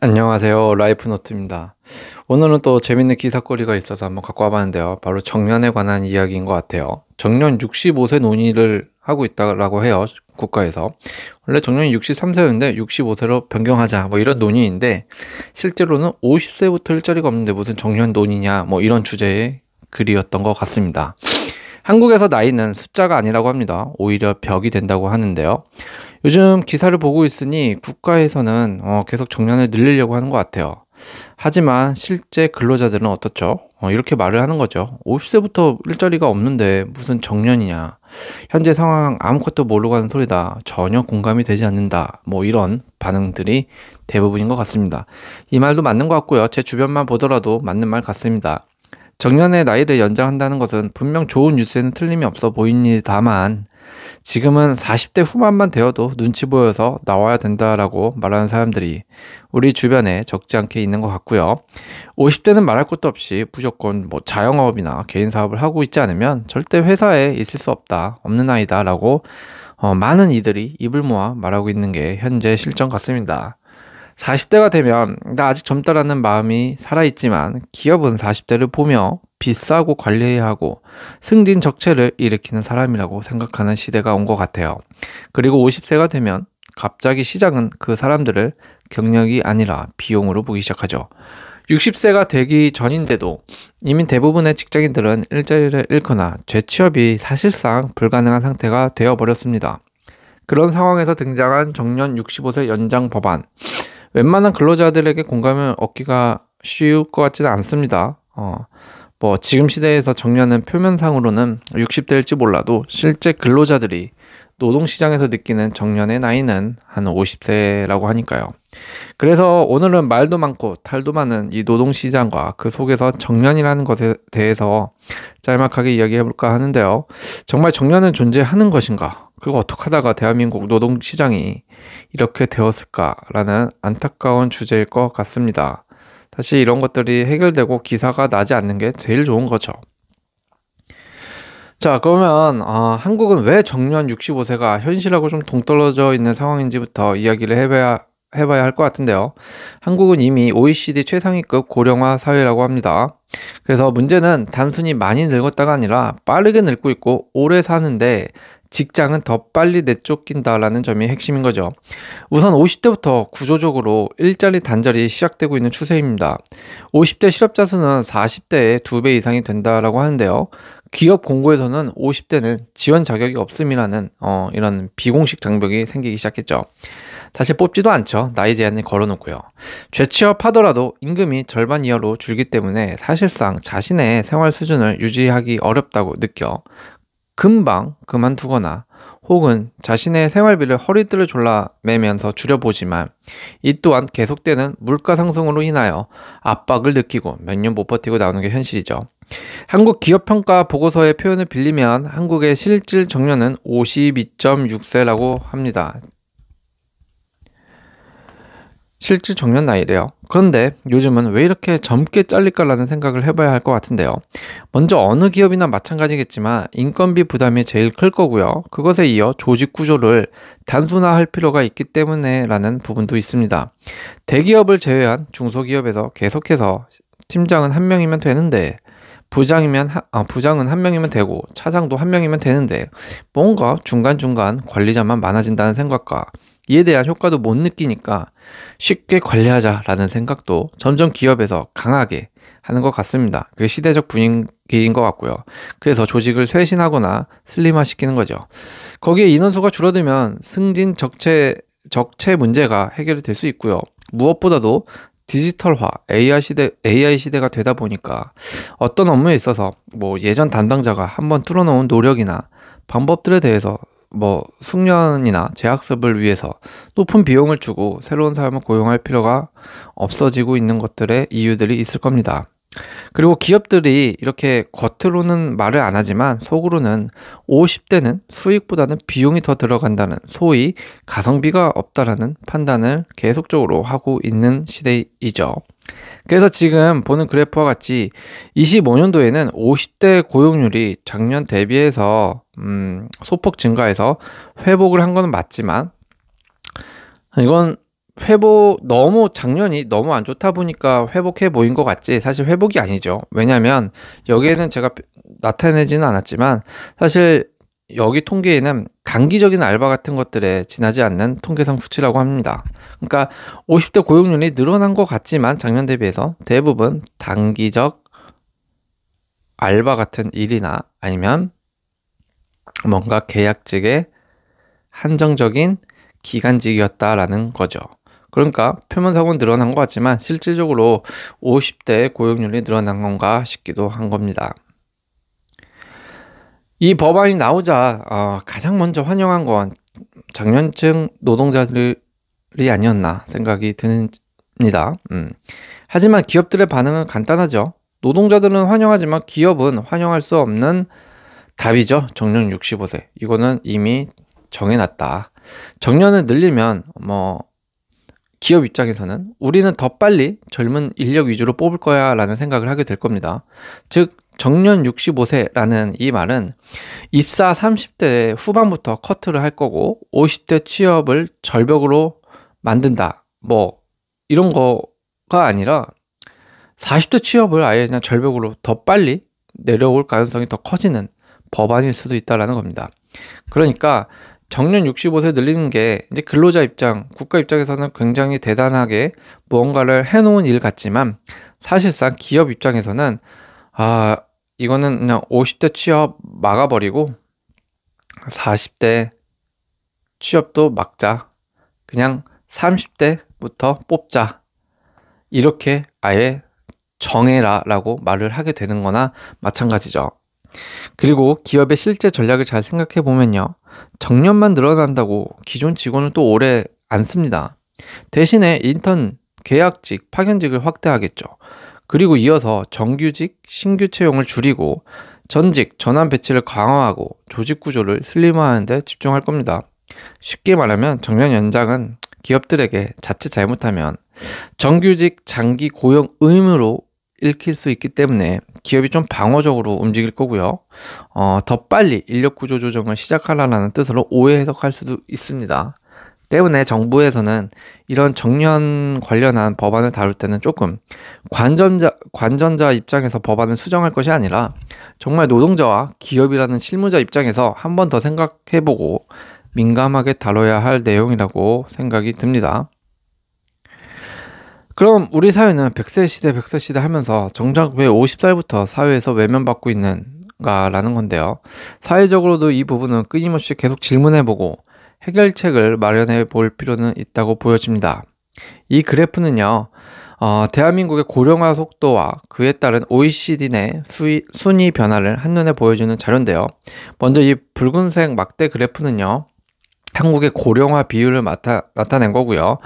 안녕하세요. 라이프노트입니다. 오늘은 또 재밌는 기사거리가 있어서 한번 갖고 와봤는데요. 바로 정년에 관한 이야기인 것 같아요. 정년 65세 논의를 하고 있다고 해요. 국가에서. 원래 정년이 63세였는데 65세로 변경하자 뭐 이런 논의인데 실제로는 50세부터 일자리가 없는데 무슨 정년 논의냐 뭐 이런 주제의 글이었던 것 같습니다. 한국에서 나이는 숫자가 아니라고 합니다. 오히려 벽이 된다고 하는데요. 요즘 기사를 보고 있으니 국가에서는 계속 정년을 늘리려고 하는 것 같아요. 하지만 실제 근로자들은 어떻죠? 이렇게 말을 하는 거죠. 50세부터 일자리가 없는데 무슨 정년이냐. 현재 상황 아무것도 모르고 하는 소리다. 전혀 공감이 되지 않는다. 뭐 이런 반응들이 대부분인 것 같습니다. 이 말도 맞는 것 같고요. 제 주변만 보더라도 맞는 말 같습니다. 정년의 나이를 연장한다는 것은 분명 좋은 뉴스에는 틀림이 없어 보입니다만 지금은 40대 후반만 되어도 눈치 보여서 나와야 된다라고 말하는 사람들이 우리 주변에 적지 않게 있는 것 같고요. 50대는 말할 것도 없이 무조건 뭐 자영업이나 개인 사업을 하고 있지 않으면 절대 회사에 있을 수 없다, 없는 아이다 라고 많은 이들이 입을 모아 말하고 있는 게 현재 실정 같습니다. 40대가 되면 나 아직 젊다라는 마음이 살아있지만 기업은 40대를 보며 비싸고 관리해야 하고 승진적체를 일으키는 사람이라고 생각하는 시대가 온 것 같아요. 그리고 50세가 되면 갑자기 시장은 그 사람들을 경력이 아니라 비용으로 보기 시작하죠. 60세가 되기 전인데도 이미 대부분의 직장인들은 일자리를 잃거나 재취업이 사실상 불가능한 상태가 되어버렸습니다. 그런 상황에서 등장한 정년 65세 연장 법안. 웬만한 근로자들에게 공감을 얻기가 쉬울 것 같지는 않습니다. 뭐 지금 시대에서 정년은 표면상으로는 60대일지 몰라도 실제 근로자들이 노동시장에서 느끼는 정년의 나이는 한 50세라고 하니까요. 그래서 오늘은 말도 많고 탈도 많은 이 노동시장과 그 속에서 정년이라는 것에 대해서 짤막하게 이야기해볼까 하는데요. 정말 정년은 존재하는 것인가? 그리고 어떻게 하다가 대한민국 노동시장이 이렇게 되었을까라는 안타까운 주제일 것 같습니다. 사실 이런 것들이 해결되고 기사가 나지 않는 게 제일 좋은 거죠. 자, 그러면 한국은 왜 정년 65세가 현실하고 좀 동떨어져 있는 상황인지부터 이야기를 해봐야 할 것 같은데요. 한국은 이미 OECD 최상위급 고령화 사회라고 합니다. 그래서 문제는 단순히 많이 늙었다가 아니라 빠르게 늙고 있고 오래 사는데 직장은 더 빨리 내쫓긴다라는 점이 핵심인 거죠. 우선 50대부터 구조적으로 일자리 단절이 시작되고 있는 추세입니다. 50대 실업자 수는 40대의 2배 이상이 된다라고 하는데요. 기업 공고에서는 50대는 지원 자격이 없음이라는 이런 비공식 장벽이 생기기 시작했죠. 다시 뽑지도 않죠. 나이 제한을 걸어놓고요. 재취업하더라도 임금이 절반 이하로 줄기 때문에 사실상 자신의 생활 수준을 유지하기 어렵다고 느껴 금방 그만두거나 혹은 자신의 생활비를 허리띠를 졸라 매면서 줄여보지만 이 또한 계속되는 물가 상승으로 인하여 압박을 느끼고 몇 년 못 버티고 나오는 게 현실이죠. 한국 기업평가 보고서의 표현을 빌리면 한국의 실질 정년은 52.6세라고 합니다. 실질 정년 나이래요. 그런데 요즘은 왜 이렇게 젊게 잘릴까라는 생각을 해봐야 할 것 같은데요. 먼저 어느 기업이나 마찬가지겠지만 인건비 부담이 제일 클 거고요. 그것에 이어 조직 구조를 단순화할 필요가 있기 때문에 라는 부분도 있습니다. 대기업을 제외한 중소기업에서 계속해서 팀장은 한 명이면 되는데 부장은 한 명이면 되고 차장도 한 명이면 되는데 뭔가 중간중간 관리자만 많아진다는 생각과 이에 대한 효과도 못 느끼니까 쉽게 관리하자라는 생각도 점점 기업에서 강하게 하는 것 같습니다. 그 시대적 분위기인 것 같고요. 그래서 조직을 쇄신하거나 슬림화시키는 거죠. 거기에 인원수가 줄어들면 승진 적체 문제가 해결이 될 수 있고요. 무엇보다도 디지털화, AI 시대가 되다 보니까 어떤 업무에 있어서 뭐 예전 담당자가 한번 뚫어놓은 노력이나 방법들에 대해서 뭐 숙련이나 재학습을 위해서 높은 비용을 주고 새로운 사람을 고용할 필요가 없어지고 있는 것들의 이유들이 있을 겁니다. 그리고 기업들이 이렇게 겉으로는 말을 안 하지만 속으로는 50대는 수익보다는 비용이 더 들어간다는 소위 가성비가 없다라는 판단을 계속적으로 하고 있는 시대이죠. 그래서 지금 보는 그래프와 같이 25년도에는 50대 고용률이 작년 대비해서 소폭 증가해서 회복을 한 건 맞지만 이건 너무 작년이 너무 안 좋다 보니까 회복해 보인 것 같지 사실 회복이 아니죠. 왜냐하면 여기에는 제가 나타내지는 않았지만 사실 여기 통계에는 단기적인 알바 같은 것들에 지나지 않는 통계상 수치라고 합니다. 그러니까 50대 고용률이 늘어난 것 같지만 작년 대비해서 대부분 단기적 알바 같은 일이나 아니면 뭔가 계약직의 한정적인 기간직이었다라는 거죠. 그러니까 표면상으로는 늘어난 것 같지만 실질적으로 50대 고용률이 늘어난 건가 싶기도 한 겁니다. 이 법안이 나오자 가장 먼저 환영한 건 장년층 노동자들이 아니었나 생각이 듭니다. 하지만 기업들의 반응은 간단하죠. 노동자들은 환영하지만 기업은 환영할 수 없는 답이죠. 정년 65세. 이거는 이미 정해놨다. 정년을 늘리면 기업 입장에서는 우리는 더 빨리 젊은 인력 위주로 뽑을 거야 라는 생각을 하게 될 겁니다. 즉 정년 65세라는 이 말은 입사 30대 후반부터 커트를 할 거고 50대 취업을 절벽으로 만든다 이런 거가 아니라 40대 취업을 아예 그냥 절벽으로 더 빨리 내려올 가능성이 더 커지는 법안일 수도 있다라는 겁니다. 그러니까 정년 65세 늘리는 게 이제 근로자 입장, 국가 입장에서는 굉장히 대단하게 무언가를 해놓은 일 같지만 사실상 기업 입장에서는 이거는 그냥 50대 취업 막아버리고 40대 취업도 막자. 그냥 30대부터 뽑자. 이렇게 아예 정해라 라고 말을 하게 되는 거나 마찬가지죠. 그리고 기업의 실제 전략을 잘 생각해 보면요. 정년만 늘어난다고 기존 직원을 또 오래 안 씁니다. 대신에 인턴, 계약직, 파견직을 확대하겠죠. 그리고 이어서 정규직, 신규 채용을 줄이고 전직, 전환 배치를 강화하고 조직 구조를 슬림화하는 데 집중할 겁니다. 쉽게 말하면 정년 연장은 기업들에게 자칫 잘못하면 정규직, 장기 고용 의무로 읽힐 수 있기 때문에 기업이 좀 방어적으로 움직일 거고요. 더 빨리 인력 구조 조정을 시작하라는 뜻으로 오해 해석할 수도 있습니다. 때문에 정부에서는 이런 정년 관련한 법안을 다룰 때는 조금 관전자 입장에서 법안을 수정할 것이 아니라 정말 노동자와 기업이라는 실무자 입장에서 한 번 더 생각해보고 민감하게 다뤄야 할 내용이라고 생각이 듭니다. 그럼 우리 사회는 100세 시대 하면서 정작 왜 50살부터 사회에서 외면받고 있는가라는 건데요. 사회적으로도 이 부분은 끊임없이 계속 질문해보고 해결책을 마련해 볼 필요는 있다고 보여집니다. 이 그래프는요, 대한민국의 고령화 속도와 그에 따른 OECD 내 순위 변화를 한눈에 보여주는 자료인데요. 먼저 이 붉은색 막대 그래프는요, 한국의 고령화 비율을 나타낸 거고요.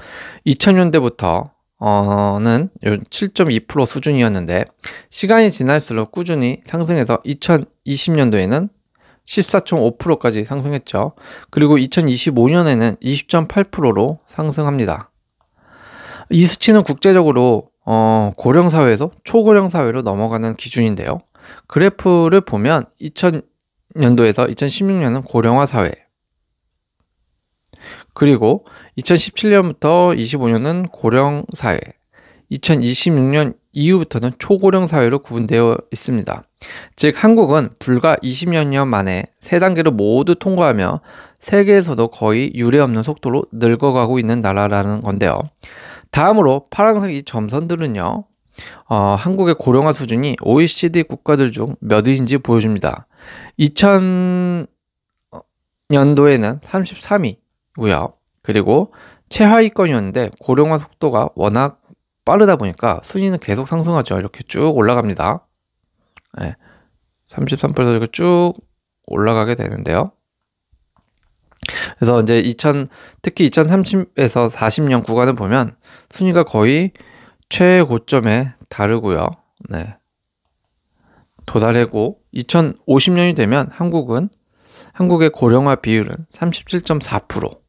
2000년대부터 는 7.2% 수준이었는데 시간이 지날수록 꾸준히 상승해서 2020년도에는 14.5%까지 상승했죠. 그리고 2025년에는 20.8%로 상승합니다. 이 수치는 국제적으로 고령 사회에서 초고령 사회로 넘어가는 기준인데요. 그래프를 보면 2000년도에서 2016년은 고령화 사회, 그리고 2017년부터 25년은 고령 사회, 2026년 이후부터는 초고령 사회로 구분되어 있습니다. 즉 한국은 불과 20여 년 만에 세 단계를 모두 통과하며 세계에서도 거의 유례없는 속도로 늙어가고 있는 나라라는 건데요. 다음으로 파란색 이 점선들은요, 한국의 고령화 수준이 OECD 국가들 중 몇 위인지 보여줍니다. 2000년도에는 33위고요. 그리고 최하위권이었는데 고령화 속도가 워낙 빠르다 보니까 순위는 계속 상승하죠. 이렇게 쭉 올라갑니다. 네, 33%에서 이렇게 쭉 올라가게 되는데요. 그래서 이제 특히 2030에서 40년 구간을 보면 순위가 거의 최고점에 다르고요. 네, 도달하고 2050년이 되면 한국의 고령화 비율은 37.4%.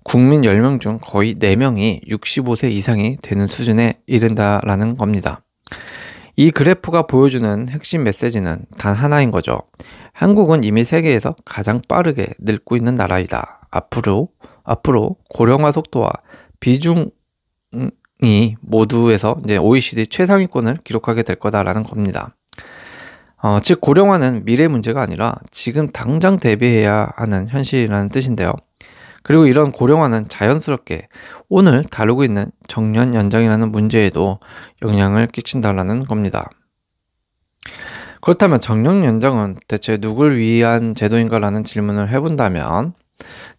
국민 10명 중 거의 4명이 65세 이상이 되는 수준에 이른다라는 겁니다. 이 그래프가 보여주는 핵심 메시지는 단 하나인 거죠. 한국은 이미 세계에서 가장 빠르게 늙고 있는 나라이다. 앞으로 고령화 속도와 비중이 모두에서 이제 OECD 최상위권을 기록하게 될 거다라는 겁니다. 즉 고령화는 미래 문제가 아니라 지금 당장 대비해야 하는 현실이라는 뜻인데요. 그리고 이런 고령화는 자연스럽게 오늘 다루고 있는 정년 연장이라는 문제에도 영향을 끼친다라는 겁니다. 그렇다면 정년 연장은 대체 누굴 위한 제도인가라는 질문을 해본다면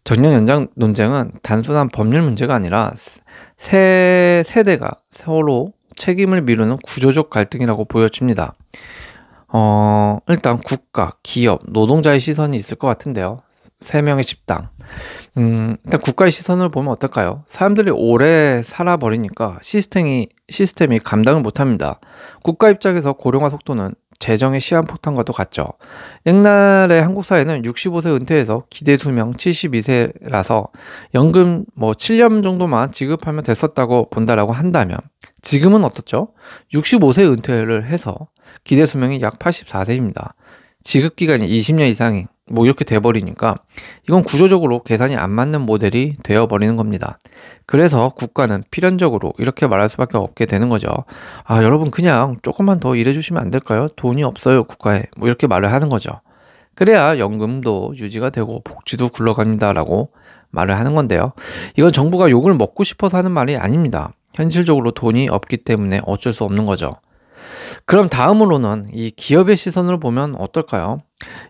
정년 연장 논쟁은 단순한 법률 문제가 아니라 세 세대가 서로 책임을 미루는 구조적 갈등이라고 보여집니다. 일단 국가, 기업, 노동자의 시선이 있을 것 같은데요. 세 명의 집단. 일단 국가의 시선을 보면 어떨까요? 사람들이 오래 살아버리니까 시스템이 감당을 못합니다. 국가 입장에서 고령화 속도는 재정의 시한폭탄과도 같죠. 옛날에 한국 사회는 65세 은퇴해서 기대 수명 72세라서 연금 7년 정도만 지급하면 됐었다고 본다라고 한다면 지금은 어떻죠? 65세 은퇴를 해서 기대 수명이 약 84세입니다. 지급 기간이 20년 이상이 이렇게 돼버리니까 이건 구조적으로 계산이 안 맞는 모델이 되어버리는 겁니다. 그래서 국가는 필연적으로 이렇게 말할 수밖에 없게 되는 거죠. 여러분 그냥 조금만 더 일해주시면 안 될까요? 돈이 없어요 국가에. 이렇게 말을 하는 거죠. 그래야 연금도 유지가 되고 복지도 굴러갑니다 라고 말을 하는 건데요. 이건 정부가 욕을 먹고 싶어서 하는 말이 아닙니다. 현실적으로 돈이 없기 때문에 어쩔 수 없는 거죠. 그럼 다음으로는 이 기업의 시선으로 보면 어떨까요?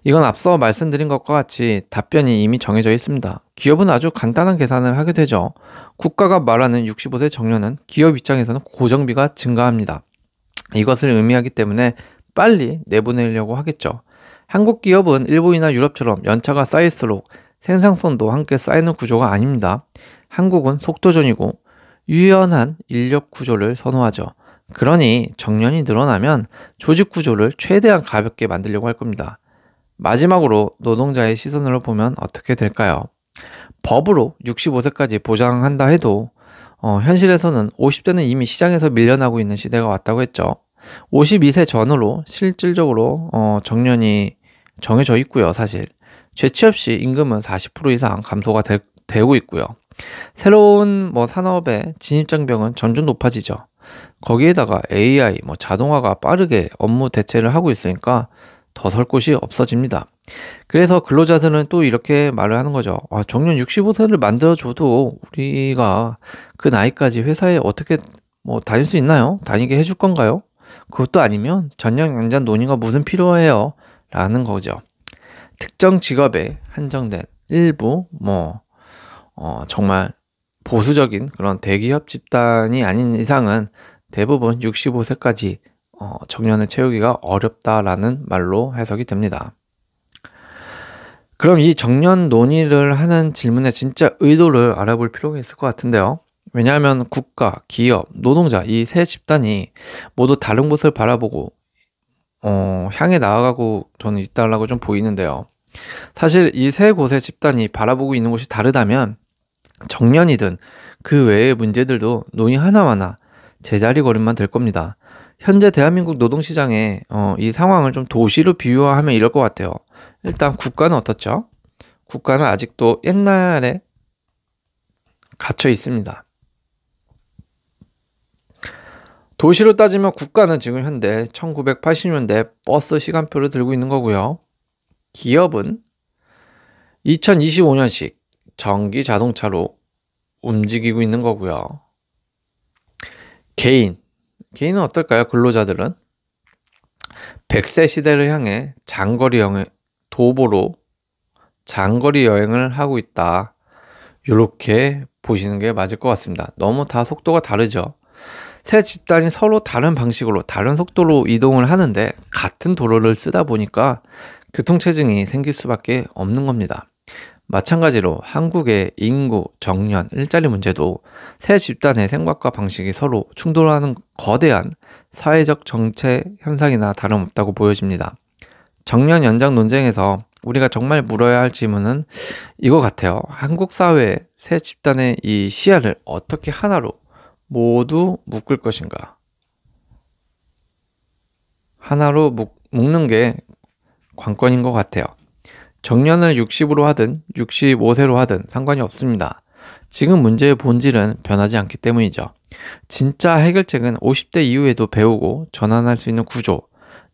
이건 앞서 말씀드린 것과 같이 답변이 이미 정해져 있습니다. 기업은 아주 간단한 계산을 하게 되죠. 국가가 말하는 65세 정년은 기업 입장에서는 고정비가 증가합니다. 이것을 의미하기 때문에 빨리 내보내려고 하겠죠. 한국 기업은 일본이나 유럽처럼 연차가 쌓일수록 생산성도 함께 쌓이는 구조가 아닙니다. 한국은 속도전이고 유연한 인력 구조를 선호하죠. 그러니 정년이 늘어나면 조직 구조를 최대한 가볍게 만들려고 할 겁니다. 마지막으로 노동자의 시선으로 보면 어떻게 될까요? 법으로 65세까지 보장한다 해도 현실에서는 50대는 이미 시장에서 밀려나고 있는 시대가 왔다고 했죠. 52세 전후로 실질적으로 정년이 정해져 있고요. 사실 재취업 시 임금은 40% 이상 감소가 되고 있고요. 새로운 산업의 진입장벽은 점점 높아지죠. 거기에다가 AI, 자동화가 빠르게 업무 대체를 하고 있으니까 더 설 곳이 없어집니다. 그래서 근로자들은 또 이렇게 말을 하는 거죠. 정년 65세를 만들어줘도 우리가 그 나이까지 회사에 어떻게 다닐 수 있나요? 다니게 해줄 건가요? 그것도 아니면 전년 연장 논의가 무슨 필요해요? 라는 거죠. 특정 직업에 한정된 일부 정말 보수적인 그런 대기업 집단이 아닌 이상은 대부분 65세까지 정년을 채우기가 어렵다라는 말로 해석이 됩니다. 그럼 이 정년 논의를 하는 질문의 진짜 의도를 알아볼 필요가 있을 것 같은데요. 왜냐하면 국가, 기업, 노동자 이 세 집단이 모두 다른 곳을 바라보고 향해 나아가고 저는 있다라고 좀 보이는데요. 사실 이 세 곳의 집단이 바라보고 있는 곳이 다르다면 정년이든 그 외의 문제들도 논의 하나하나 제자리 걸음만 될 겁니다. 현재 대한민국 노동시장의 이 상황을 좀 도시로 비유하면 이럴 것 같아요. 일단 국가는 어떻죠? 국가는 아직도 옛날에 갇혀 있습니다. 도시로 따지면 국가는 지금 현재 1980년대 버스 시간표를 들고 있는 거고요. 기업은 2025년식 전기 자동차로 움직이고 있는 거고요. 개인은 어떨까요? 근로자들은 100세 시대를 향해 도보로 장거리 여행을 하고 있다. 이렇게 보시는 게 맞을 것 같습니다. 너무 다 속도가 다르죠. 세 집단이 서로 다른 방식으로 다른 속도로 이동을 하는데 같은 도로를 쓰다 보니까 교통체증이 생길 수밖에 없는 겁니다. 마찬가지로 한국의 인구, 정년, 일자리 문제도 세 집단의 생각과 방식이 서로 충돌하는 거대한 사회적 정체 현상이나 다름없다고 보여집니다. 정년 연장 논쟁에서 우리가 정말 물어야 할 질문은 이거 같아요. 한국 사회의 세 집단의 이 시야를 어떻게 하나로 모두 묶을 것인가? 하나로 묶는 게 관건인 것 같아요. 정년을 60으로 하든 65세로 하든 상관이 없습니다. 지금 문제의 본질은 변하지 않기 때문이죠. 진짜 해결책은 50대 이후에도 배우고 전환할 수 있는 구조,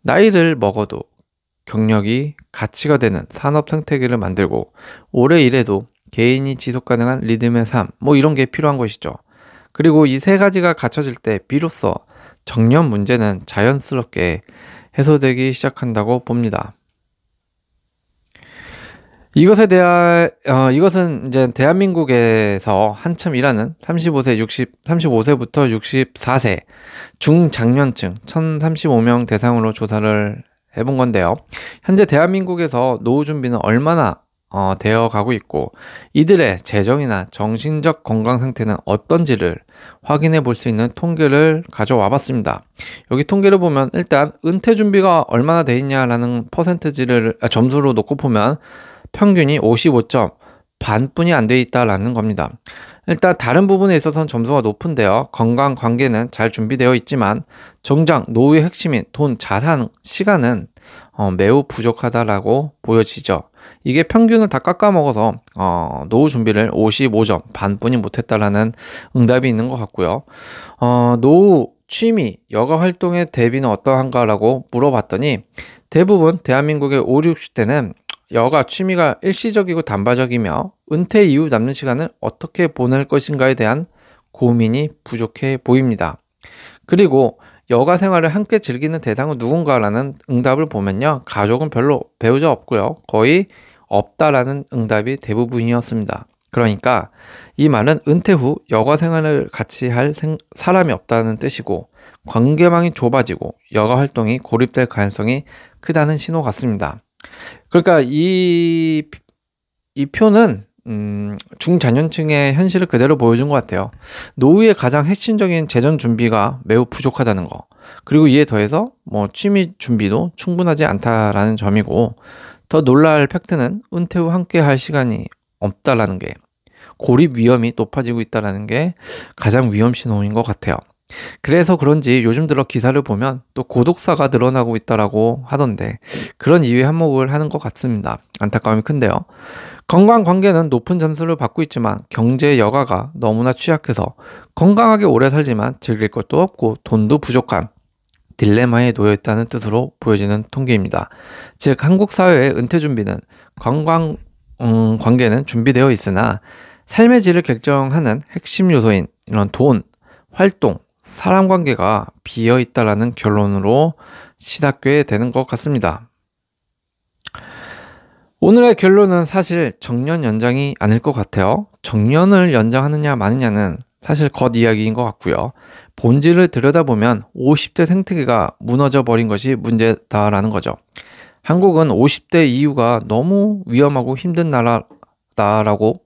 나이를 먹어도 경력이 가치가 되는 산업 생태계를 만들고 오래 일해도 개인이 지속 가능한 리듬의 삶, 이런 게 필요한 것이죠. 그리고 이 세 가지가 갖춰질 때 비로소 정년 문제는 자연스럽게 해소되기 시작한다고 봅니다. 이것은 이제 대한민국에서 한참 일하는 35세부터 64세 중장년층 1035명 대상으로 조사를 해본 건데요. 현재 대한민국에서 노후 준비는 얼마나 되어 가고 있고 이들의 재정이나 정신적 건강 상태는 어떤지를 확인해 볼 수 있는 통계를 가져와 봤습니다. 여기 통계를 보면 일단 은퇴 준비가 얼마나 돼 있냐라는 점수로 놓고 보면 평균이 55점, 반뿐이 안 돼 있다라는 겁니다. 일단 다른 부분에 있어서는 점수가 높은데요. 건강 관계는 잘 준비되어 있지만 정작 노후의 핵심인 돈, 자산, 시간은 매우 부족하다라고 보여지죠. 이게 평균을 다 깎아먹어서 노후 준비를 55점, 반뿐이 못했다라는 응답이 있는 것 같고요. 노후, 취미, 여가 활동의 대비는 어떠한가라고 물어봤더니 대부분 대한민국의 5, 60대는 여가 취미가 일시적이고 단발적이며 은퇴 이후 남는 시간을 어떻게 보낼 것인가에 대한 고민이 부족해 보입니다. 그리고 여가 생활을 함께 즐기는 대상은 누군가라는 응답을 보면요. 가족은 별로 배우자 없고요. 거의 없다라는 응답이 대부분이었습니다. 그러니까 이 말은 은퇴 후 여가 생활을 같이 할 사람이 없다는 뜻이고 관계망이 좁아지고 여가 활동이 고립될 가능성이 크다는 신호 같습니다. 그러니까 이 표는 중장년층의 현실을 그대로 보여준 것 같아요. 노후의 가장 핵심적인 재정 준비가 매우 부족하다는 거. 그리고 이에 더해서 취미 준비도 충분하지 않다라는 점이고 더 놀랄 팩트는 은퇴 후 함께 할 시간이 없다라는 게 고립 위험이 높아지고 있다라는 게 가장 위험 신호인 것 같아요. 그래서 그런지 요즘 들어 기사를 보면 또 고독사가 늘어나고 있다라고 하던데 그런 이유에 한몫을 하는 것 같습니다. 안타까움이 큰데요. 건강 관계는 높은 점수를 받고 있지만 경제 여가가 너무나 취약해서 건강하게 오래 살지만 즐길 것도 없고 돈도 부족한 딜레마에 놓여 있다는 뜻으로 보여지는 통계입니다. 즉 한국 사회의 은퇴 준비는 건강 관계는 준비되어 있으나 삶의 질을 결정하는 핵심 요소인 이런 돈, 활동, 사람 관계가 비어 있다라는 결론으로 시닫게 되는 것 같습니다. 오늘의 결론은 사실 정년 연장이 아닐 것 같아요. 정년을 연장하느냐 마느냐는 사실 겉이야기인 것 같고요. 본질을 들여다보면 50대 생태계가 무너져 버린 것이 문제다라는 거죠. 한국은 50대 이후가 너무 위험하고 힘든 나라다라고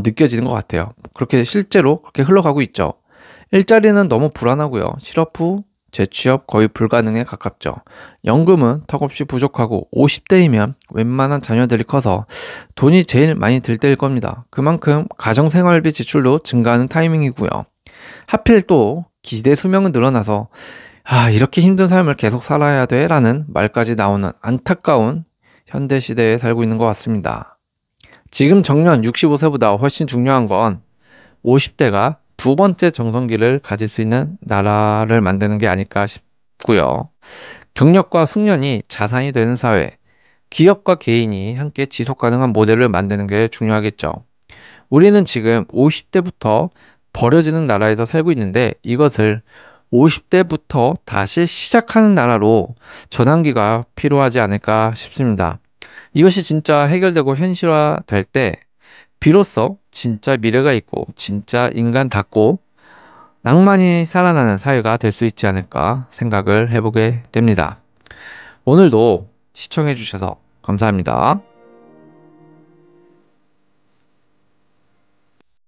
느껴지는 것 같아요. 그렇게 실제로 그렇게 흘러가고 있죠. 일자리는 너무 불안하고요. 실업 후 재취업 거의 불가능에 가깝죠. 연금은 턱없이 부족하고 50대이면 웬만한 자녀들이 커서 돈이 제일 많이 들 때일 겁니다. 그만큼 가정생활비 지출도 증가하는 타이밍이고요. 하필 또 기대 수명은 늘어나서 이렇게 힘든 삶을 계속 살아야 돼 라는 말까지 나오는 안타까운 현대시대에 살고 있는 것 같습니다. 지금 정년 65세보다 훨씬 중요한 건 50대가 두 번째 정성기를 가질 수 있는 나라를 만드는 게 아닐까 싶고요. 경력과 숙련이 자산이 되는 사회, 기업과 개인이 함께 지속 가능한 모델을 만드는 게 중요하겠죠. 우리는 지금 50대부터 버려지는 나라에서 살고 있는데 이것을 50대부터 다시 시작하는 나라로 전환기가 필요하지 않을까 싶습니다. 이것이 진짜 해결되고 현실화될 때 비로소 진짜 미래가 있고 진짜 인간답고 낭만이 살아나는 사회가 될 수 있지 않을까 생각을 해보게 됩니다. 오늘도 시청해 주셔서 감사합니다.